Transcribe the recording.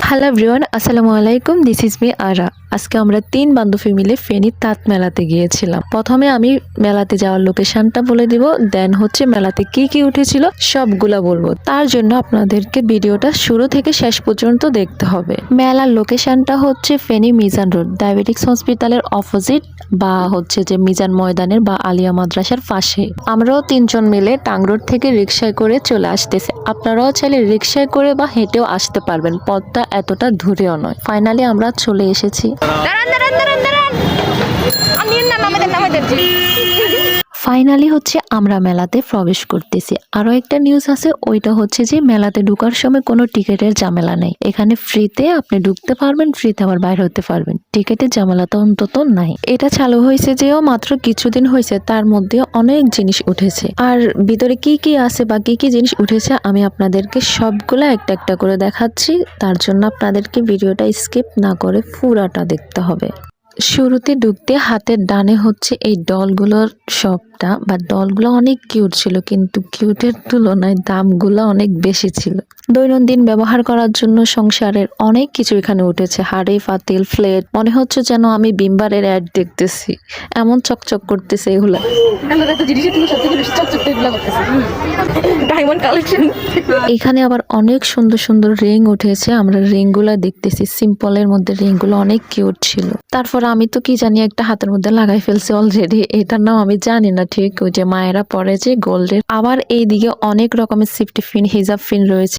Hello everyone, আসসালামু আলাইকুম। This is me আরা। আজকে আমরা 3 বান্ধবী মিলে ফেনী তাঁত মেলাতে গিয়েছিলাম। প্রথমে আমি মেলাতে যাওয়ার লোকেশনটা বলে দিব, দেন হচ্ছে মেলাতে কি কি উঠেছিল সবগুলা বলবো। তার জন্য আপনাদেরকে ভিডিওটা শুরু থেকে শেষ পর্যন্ত দেখতে হবে। মেলার লোকেশনটা হচ্ছে ফেনী মিজান রোড, ডায়াবেটিক্স হসপিটালের অপোজিট, বা হচ্ছে যে মিজান ময়দানের বা আলিয়া মাদ্রাসার পাশে। আমরাও 3 জন মিলে টাং রোড থেকে রিক্সায় করে চলে আসতেছে। আপনারাও চাইলে রিক্সায় করে বা হেঁটেও আসতে পারবেন, পথটা এতটা দূরেও নয়। ফাইনালি আমরা চলে এসেছি। ফাইনালি হচ্ছে আমরা মেলাতে প্রবেশ করতেছি। আরো একটা নিউজ আছে, ওইটা হচ্ছে যে মেলাতে ঢোকার সময় কোনো টিকিটের ঝামেলা নেই। এখানে ফ্রিতে আপনি ঢুকতে পারবেন, ফ্রিতে আবার বাইরে হতে পারবেন। টিকিটের ঝামেলা তো অন্তত নাই। এটা চালু হয়েছে যেও মাত্র কিছুদিন হয়েছে, তার মধ্যে অনেক জিনিস উঠেছে। আর ভিতরে কি কি আছে বা কি কি জিনিস উঠেছে আমি আপনাদেরকে সবগুলা একটা একটা করে দেখাচ্ছি। তার জন্য আপনাদেরকে ভিডিওটা স্কিপ না করে পুরাটা দেখতে হবে। শুরুতে ঢুকতে হাতের ডানে হচ্ছে এই ডলগুলোর শপটা, বা ডলগুলো অনেক কিউট ছিল, কিন্তু কিউটের তুলনায় দামগুলো অনেক বেশি ছিল। দৈনন্দিন ব্যবহার করার জন্য সংসারের অনেক কিছু এখানে উঠেছে। হাঁড়ি, পাতিল, প্লেট, মনে হচ্ছে যেন আমি বিম্বারের অ্যাড দেখতেছি, এমন চকচক করতেছে এগুলা। এখানে আবার অনেক সুন্দর সুন্দর রিং উঠেছে। আমরা রিং গুলা দেখতেছি, সিম্পলের মধ্যে রিং গুলো অনেক কিউট ছিল। তারপর আমি তো কি জানি একটা হাতের মধ্যে লাগাই ফেলছি অলরেডি, এটার নাম আমি জানি না ঠিক, ওই যে মায়েরা পরে যে গোল্ডের। আবার এইদিকে অনেক রকমের সেফটি পিন, হিজাব পিন রয়েছে।